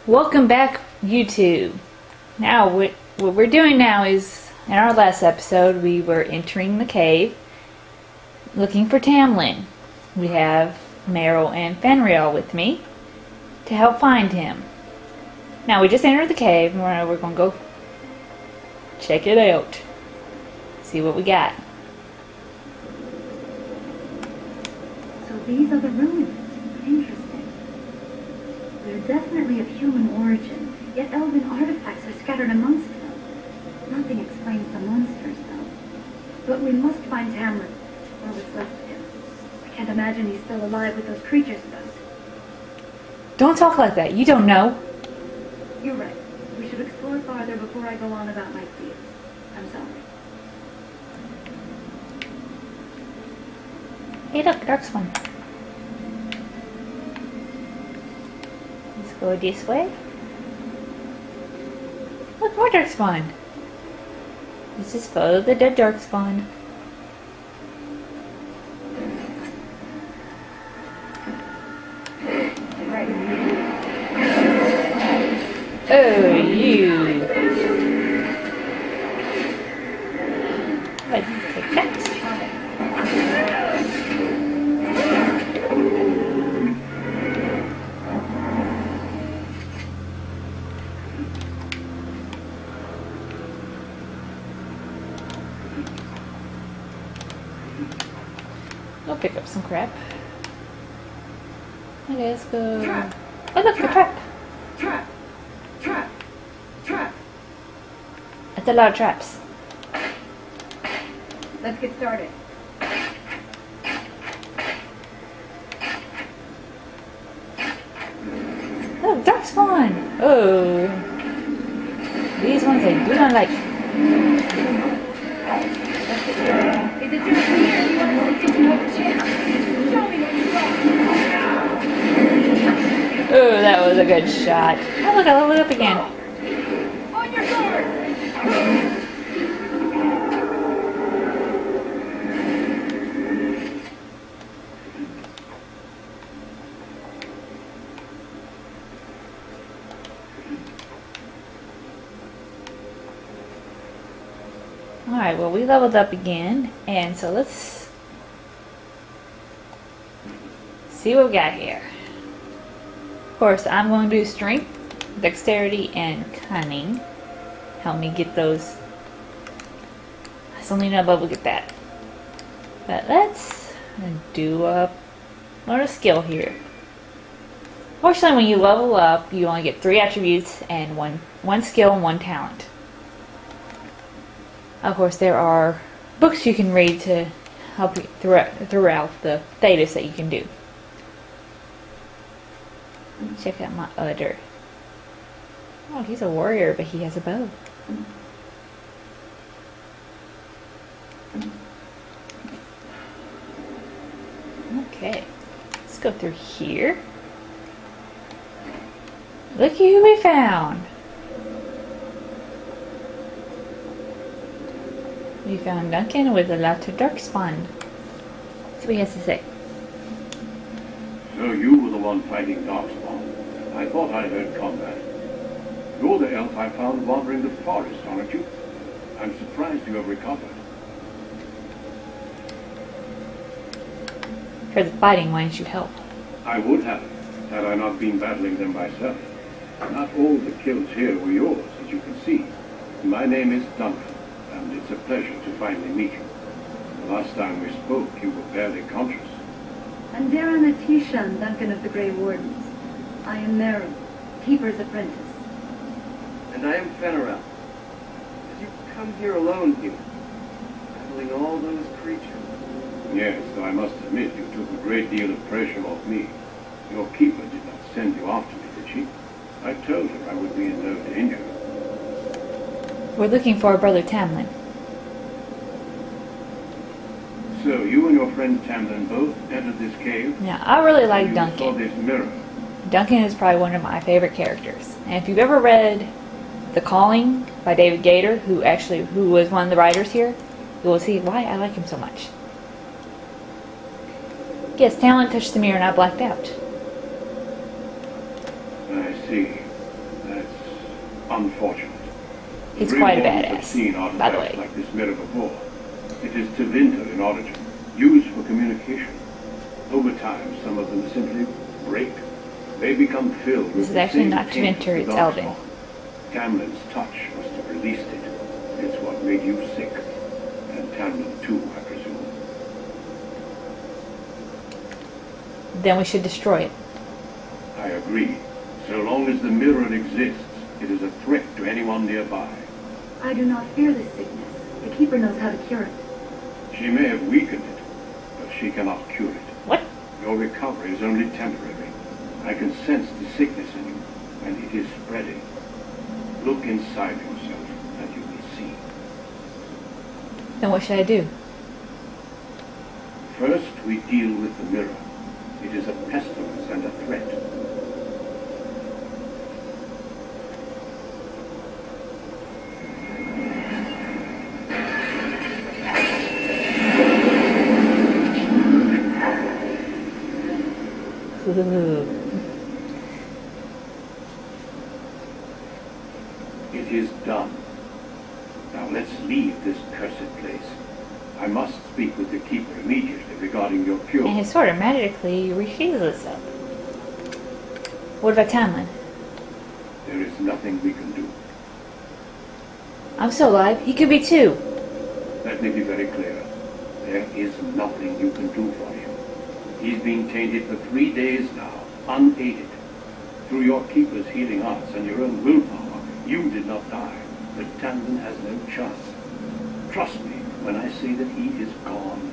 Welcome back, YouTube. Now, what we're doing now is, in our last episode, we were entering the cave, looking for Tamlen. We have Merrill and Fenarel with me to help find him. Now, we just entered the cave, and we're going to go check it out. See what we got. So these are the ruins. Interesting. They're definitely of human origin, yet elven artifacts are scattered amongst them. Nothing explains the monsters, though. But we must find Tamlen, or what's left of him. I can't imagine he's still alive with those creatures about. Don't talk like that. You don't know. You're right. We should explore farther before I go on about my fears. I'm sorry. Hey, look, dark one. Let's go this way. Look, more dark spawn. Let's just follow the dead dark spawn. Oh, you. Let's take that. I'll pick up some crap. Okay, let's go. Trap. Oh, look, the trap. Trap! Trap! Trap! That's a lot of traps. Let's get started. Oh, dark spawn. Oh. These ones I do not like. Is it just here? You want to take another chance? Show me what you got. Oh, that was a good shot. Oh, look, I leveled up again. On your guard! Alright, well, we leveled up again, and so let's see what we got here. Of course, I'm going to do strength, dexterity, and cunning. Help me get those. I still need another level to get that. But let's do a skill here. Fortunately, when you level up, you only get 3 attributes and one skill and 1 talent. Of course, there are books you can read to help you throughout the status that you can do. Let me check out my other. Oh, he's a warrior, but he has a bow. Okay, let's go through here. Looky who we found. We found Duncan with a lot of dark spawn. Let's see what he has to say. So you were the one fighting Darkspawn. I thought I heard combat. You're the elf I found wandering the forest, aren't you? I'm surprised you have recovered. For the fighting, why didn't you help? I would have, had I not been battling them myself. Not all the kills here were yours, as you can see. My name is Duncan, and it's a pleasure to finally meet you. The last time we spoke, you were barely conscious. I'm Darren Atishan, Duncan of the Grey Wardens. I am Nyre, Keeper's apprentice. And I am Fenarel. Did you come here alone, human? Battling all those creatures? Yes, though I must admit you took a great deal of pressure off me. Your keeper did not send you after me, did she? I told her I would be in no danger. We're looking for our brother Tamlen. So, you and your friend Tamlen both entered this cave? Now, I really like You saw Duncan. this mirror. Duncan is probably one of my favorite characters. And if you've ever read The Calling by David Gator, who was one of the writers here, you will see why I like him so much. Yes, Tamlen touched the mirror and I blacked out. I see. unfortunate. He's The quite a Real Wardens have badass, seen by the artifacts way. like this mirror before. It is Tamlen in origin, used for communication. Over time, some of them simply break. They become filled with This is the actually same not taint as Twinter, the it's Darkspawn. Elvin. Tamlen's touch must have released it. It's what made you sick. And Tamlen too, I presume. Then we should destroy it. I agree. So long as the mirror exists, it is a threat to anyone nearby. I do not fear this sickness. The Keeper knows how to cure it. She may have weakened it, but she cannot cure it. What? Your recovery is only temporary. I can sense the sickness in you, and it is spreading. Look inside yourself, and you will see. Then what should I do? First, we deal with the mirror. It is a pestilence and a threat. It is done. Now let's leave this cursed place. I must speak with the Keeper immediately regarding your cure. And his sword magically resheathes itself. What about Tamlen? There is nothing we can do. I'm still alive. He could be too. Let me be very clear. There is nothing you can do for him. He's been tainted for 3 days now, unaided. Through your Keeper's healing arts and your own willpower, you did not die, but Tamlen has no chance. Trust me when I say that he is gone.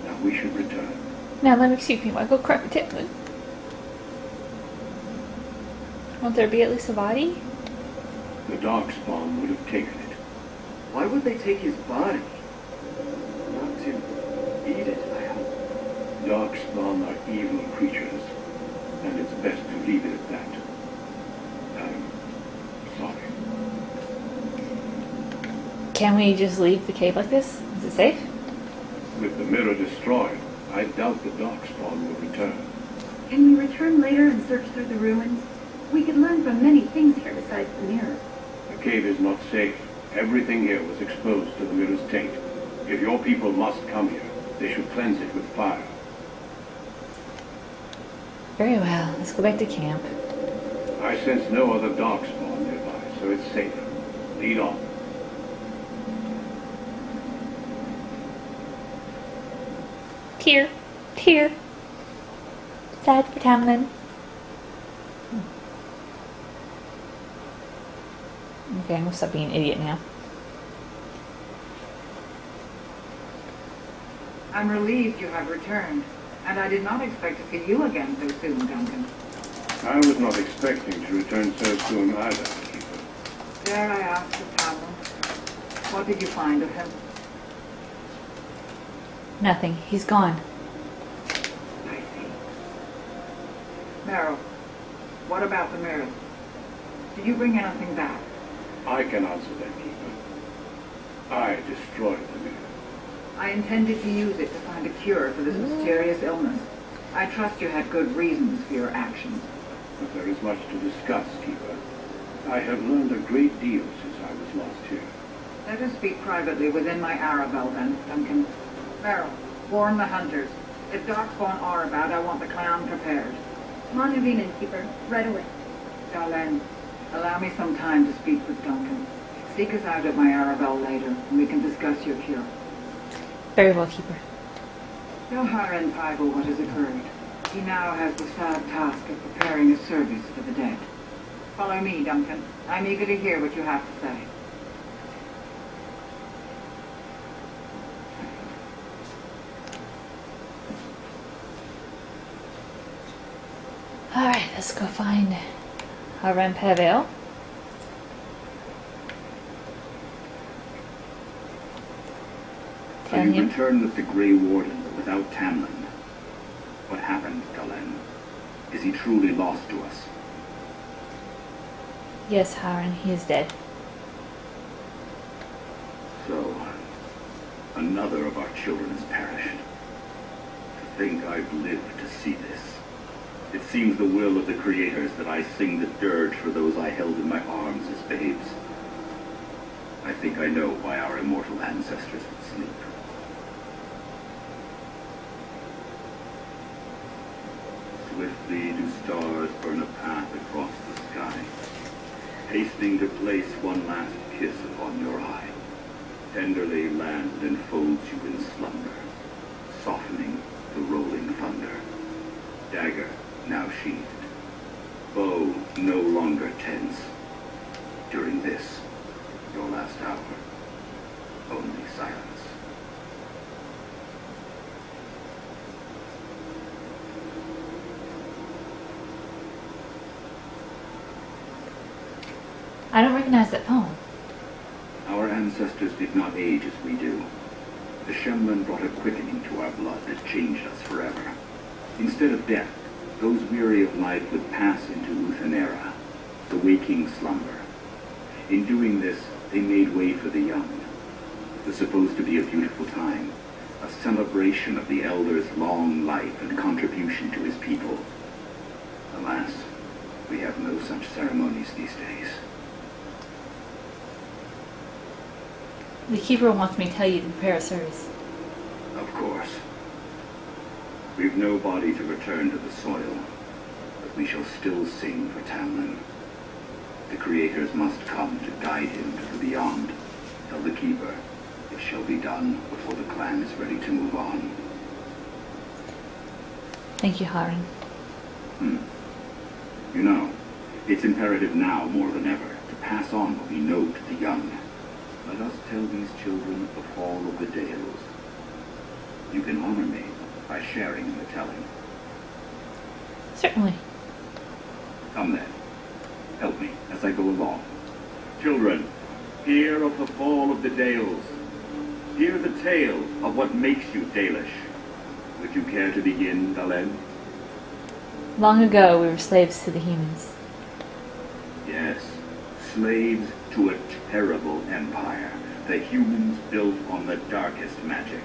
Now we should return. Now let me see if I go crack with Tamlen. Won't there be at least a body? The Darkspawn would have taken it. Why would they take his body? Not to eat it, I hope. Darkspawn are evil creatures, and it's best to leave it at that. I'm sorry. Can we just leave the cave like this? Is it safe? With the mirror destroyed, I doubt the Darkspawn will return. Can we return later and search through the ruins? We could learn from many things here besides the mirror. The cave is not safe. Everything here was exposed to the mirror's taint. If your people must come here, they should cleanse it with fire. Very well. Let's go back to camp. I sense no other Darkspawn nearby, so it's safe. Lead on. Tear. Tear. Sad for Tamlen. Okay, I'm gonna stop being an idiot now. I'm relieved you have returned, and I did not expect to see you again so soon, Duncan. I was not expecting to return so soon either, Keeper. Dare I ask the Tamlen? What did you find of him? Nothing. He's gone. I see. Merrill, what about the mirror? Did you bring anything back? I can answer that, Keeper. I destroyed the mirror. I intended to use it to find a cure for this mysterious illness. I trust you had good reasons for your actions. But there is much to discuss, Keeper. I have learned a great deal since I was last here. Let us speak privately within my Arabelle then, Duncan. Merrill, warn the hunters. If Darkspawn are about, I want the clown prepared. Monavine, Keeper, right away. Tamlen, allow me some time to speak with Duncan. Seek us out at my Arabelle later, and we can discuss your cure. Very well, Keeper. Tell Nyre and Pivel what has occurred. He now has the sad task of preparing a service for the dead. Follow me, Duncan. I'm eager to hear what you have to say. Alright, let's go find Nyre and Fenarel. So Tell you him. returned with the Grey Warden, but without Tamlen. What happened, Galen? Is he truly lost to us? Yes, Nyre, he is dead. So, another of our children has perished. To think I've lived to see this. It seems the will of the creators that I sing the dirge for those I held in my arms as babes. I think I know why our immortal ancestors would sleep. Swiftly do stars burn a path across the sky, hastening to place one last kiss upon your eye. Tenderly land enfolds you in slumber, softening the rolling thunder. Dagger now sheathed, bow no longer tense. During this, your last hour, only silence. I don't recognize that poem. Our ancestors did not age as we do. The Shemlen brought a quickening to our blood that changed us forever. Instead of death, those weary of life would pass into Uthenera, the waking slumber. In doing this, they made way for the young. It was supposed to be a beautiful time, a celebration of the elder's long life and contribution to his people. Alas, we have no such ceremonies these days. The Keeper wants me to tell you to prepare a service. Of course. We've no body to return to the soil, but we shall still sing for Tamlen. The creators must come to guide him to the beyond. Tell the Keeper, it shall be done before the clan is ready to move on. Thank you, Harren. You know, it's imperative now more than ever to pass on what we know to the young. Let us tell these children the fall of the Dales. You can honor me by sharing in the telling. Certainly. Come then. Help me as I go along. Children, hear of the fall of the Dales. Hear the tale of what makes you Dalish. Would you care to begin, Tamlen? Long ago, we were slaves to the humans. Yes, slaves to a terrible empire the humans built on the darkest magic.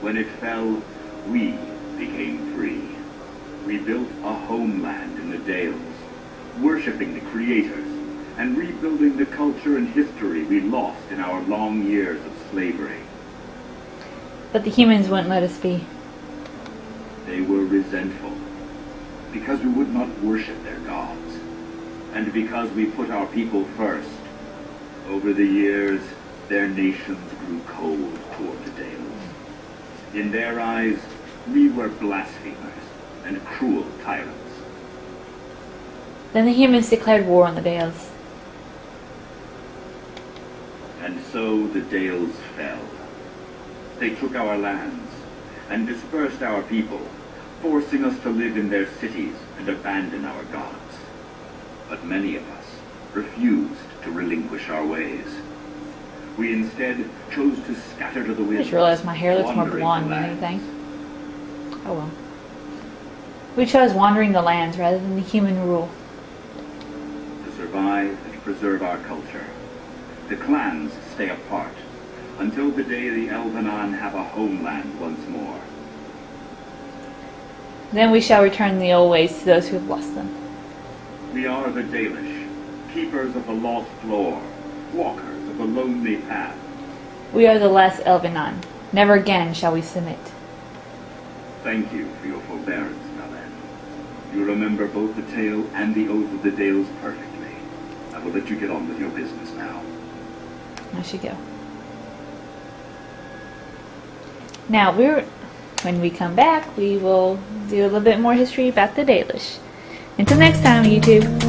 When it fell, we became free. We built a homeland in the Dales, worshipping the creators, and rebuilding the culture and history we lost in our long years of slavery. But the humans wouldn't let us be. They were resentful, because we would not worship their gods, and because we put our people first. Over the years, their nations grew cold toward the Dales. In their eyes, we were blasphemers and cruel tyrants. Then the humans declared war on the Dales. And so the Dales fell. They took our lands and dispersed our people, forcing us to live in their cities and abandon our gods. But many of us refused to relinquish our ways. We instead chose to scatter to the wind. I just realized my hair looks more wandering blonde the than lands. anything. Oh well. We chose wandering the lands rather than the human rule. To survive and preserve our culture, the clans stay apart until the day the Elvenan have a homeland once more. Then we shall return the old ways to those who have lost them. We are the Dalish, keepers of the lost lore, walkers of the lonely path. We are the last Elvenan. Never again shall we submit. Thank you for your forbearance, Tamlen. You remember both the tale and the oath of the Dales perfectly. I will let you get on with your business now. I should go. Now, when we come back, we will do a little bit more history about the Dalish. Until next time, YouTube.